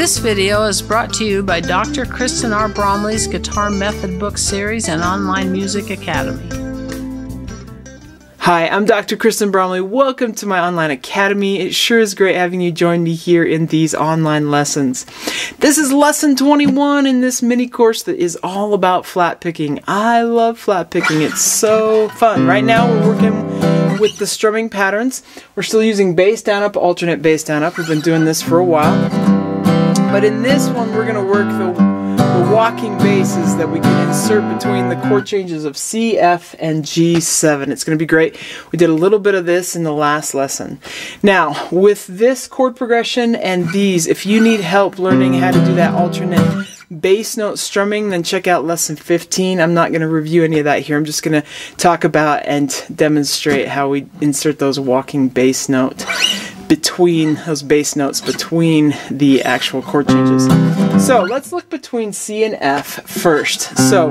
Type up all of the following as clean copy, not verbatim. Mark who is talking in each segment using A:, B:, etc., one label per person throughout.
A: This video is brought to you by Dr. Kristen R. Bromley's Guitar Method Book Series and Online Music Academy.
B: Hi, I'm Dr. Kristen Bromley. Welcome to my online academy. It sure is great having you join me here in these online lessons. This is lesson 21 in this mini course that is all about flat picking. I love flat picking. It's so fun. Right now we're working with the strumming patterns. We're still using bass down up, alternate bass down up. We've been doing this for a while. But in this one we're going to work the walking basses that we can insert between the chord changes of C, F, and G7. It's going to be great. We did a little bit of this in the last lesson. Now, with this chord progression and these, if you need help learning how to do that alternate bass note strumming, then check out lesson 15. I'm not going to review any of that here. I'm just going to talk about and demonstrate how we insert those walking bass notes between the actual chord changes. So let's look between C and F first. So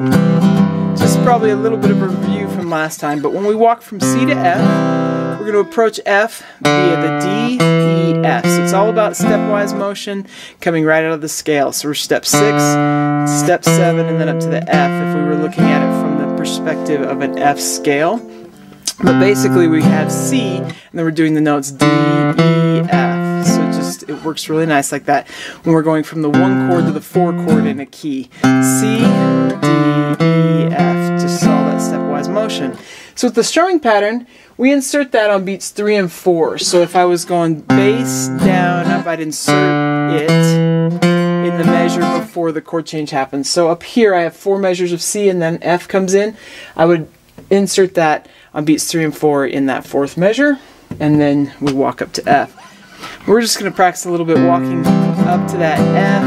B: just probably a little bit of a review from last time, but when we walk from C to F, we're going to approach F via the D, E, F. So it's all about stepwise motion coming right out of the scale. So we're step 6, step 7, and then up to the F if we were looking at it from the perspective of an F scale. But basically we have C, and then we're doing the notes D, E, F. So it works really nice like that when we're going from the 1 chord to the 4 chord in a key. C, D, E, F, just all that stepwise motion. So with the strumming pattern, we insert that on beats 3 and 4. So if I was going bass, down, up, I'd insert it in the measure before the chord change happens. So up here I have 4 measures of C and then F comes in. I would insert that on beats 3 and 4 in that 4th measure, and then we walk up to F. We're just going to practice a little bit walking up to that F,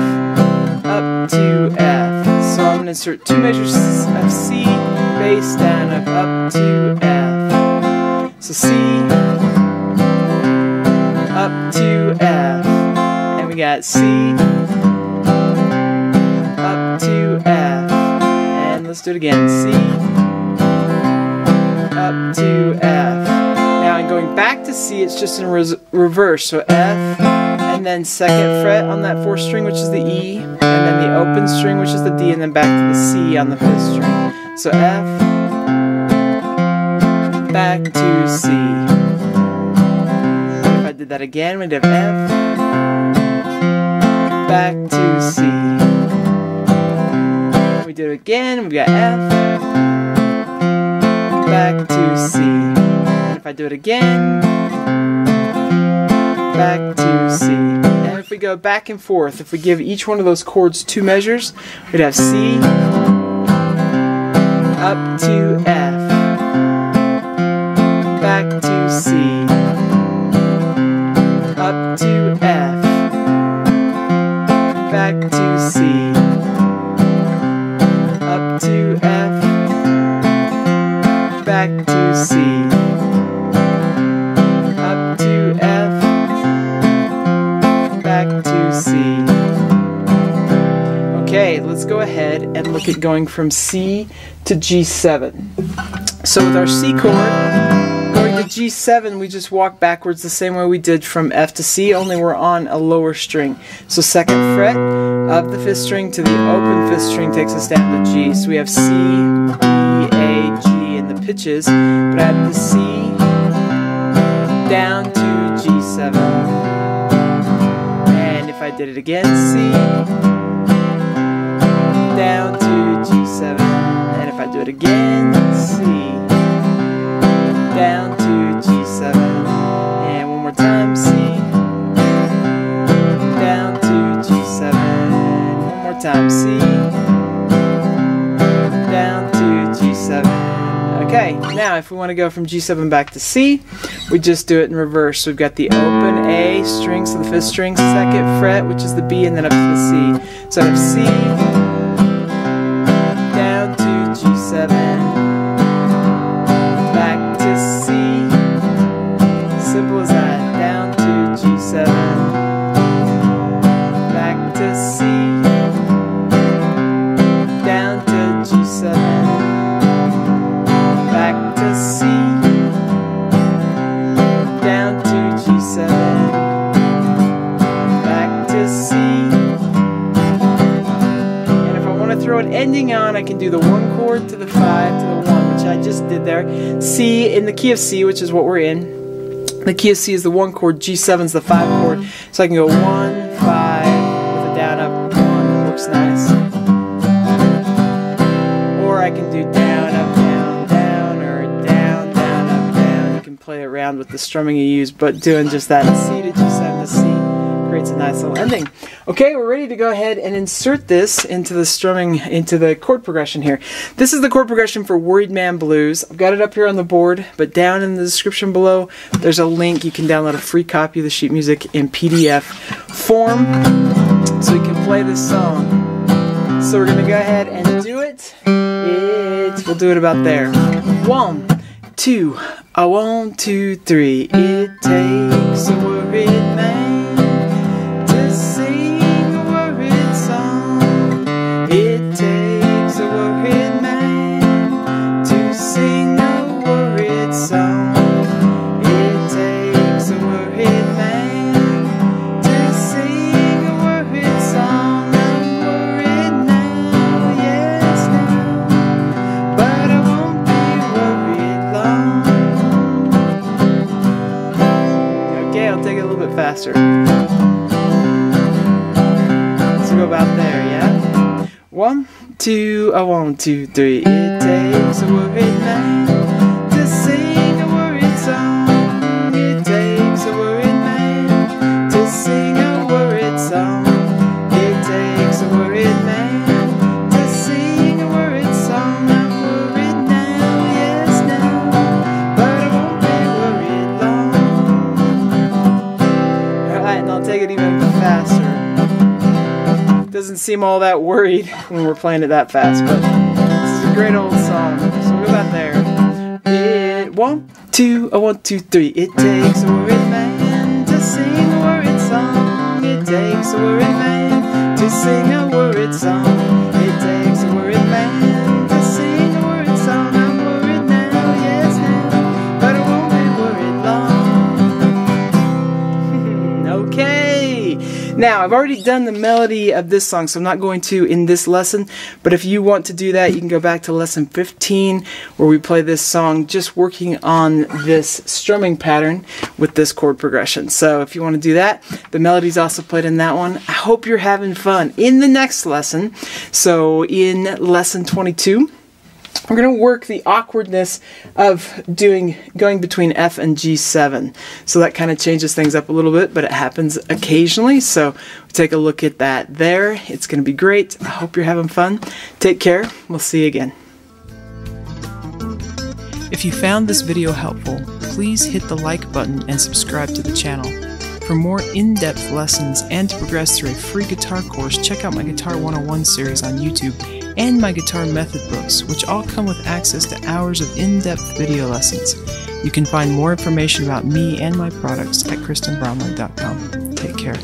B: up to F. So I'm going to insert 2 measures of C, bass, down, up to F. So C, up to F. And we got C, up to F. And let's do it again. C, up to F. Now in going back to C, it's just in reverse. So F, and then 2nd fret on that 4th string, which is the E, and then the open string, which is the D, and then back to the C on the 5th string. So F, back to C. If I did that again, we'd have F, back to C. We do it again, we've got F, back to C. And if I do it again, back to C. And if we go back and forth, if we give each one of those chords 2 measures, we'd have C, up to F, back to C, up to F, back to C, up to F, back to C, up to F, back to C. Okay, let's go ahead and look at going from C to G7. So with our C chord, going to G7, we just walk backwards the same way we did from F to C, only we're on a lower string. So 2nd fret of the 5th string to the open 5th string takes us down to G. So we have C, E, A, G in the pitches, but I have the C down to G7. And if I did it again, C down to G7. And if I do it again, C down to G7. And one more time, C down to G7. One more time, C down to G7. Okay, now if we want to go from G7 back to C, we just do it in reverse. So we've got the open A string, so the 5th string, 2nd fret, which is the B, and then up to the C. So I have C down to G7, back to C, simple as that, down to G7, back to C, down to G7, back to C, down to G7, back to C, throw an ending on, I can do the 1 chord to the 5 to the 1, which I just did there. C in the key of C, which is what we're in. The key of C is the 1 chord, G7 is the 5 chord. So I can go 1, 5 with a down, up, 1. That looks nice. Or I can do down, up, down, down, or down, down, up, down. You can play around with the strumming you use, but doing just that C to G7 to C creates a nice little ending. Okay, we're ready to go ahead and insert this into the strumming, into the chord progression here. This is the chord progression for Worried Man Blues. I've got it up here on the board, but down in the description below, there's a link. You can download a free copy of the sheet music in PDF form, so you can play this song. So we're going to go ahead and do it. We'll do it about there. 1, 2, 1, 2, 3. It takes a worried man to sing a worried song. It takes a worried man to sing a worried song. It takes a worried man to sing a worried song. I'm worried now, yes now, but I won't be worried long. Okay, I'll take it a little bit faster. Go about there, yeah? 1, 2, 1, 2, 3. It takes a worried man to sing a worried song. It takes a worried man to sing a worried song. It takes a worried man to sing a worried song. I'm worried now, yes now, but I won't be worried long. Alright, and I'll take it even faster. Doesn't seem all that worried when we're playing it that fast, but this is a great old song. So we'll go back there. 1, 2, 1, 2, 3. It takes a worried man to sing a worried song. It takes a worried man to sing a worried song. It takes a worried man to sing a worried song. I'm worried now, yes now, but I won't be worried long. Okay. Now, I've already done the melody of this song, so I'm not going to in this lesson, but if you want to do that, you can go back to lesson 15, where we play this song just working on this strumming pattern with this chord progression. So if you want to do that, the melody's also played in that one. I hope you're having fun. In the next lesson, so in lesson 22, we're going to work the awkwardness of going between F and G7. So that kind of changes things up a little bit, but it happens occasionally. So we'll take a look at that there. It's going to be great. I hope you're having fun. Take care. We'll see you again. If you found this video helpful, please hit the like button and subscribe to the channel. For more in-depth lessons and to progress through a free guitar course, check out my Guitar 101 series on YouTube and my guitar method books, which all come with access to hours of in-depth video lessons. You can find more information about me and my products at KristenBromley.com. Take care.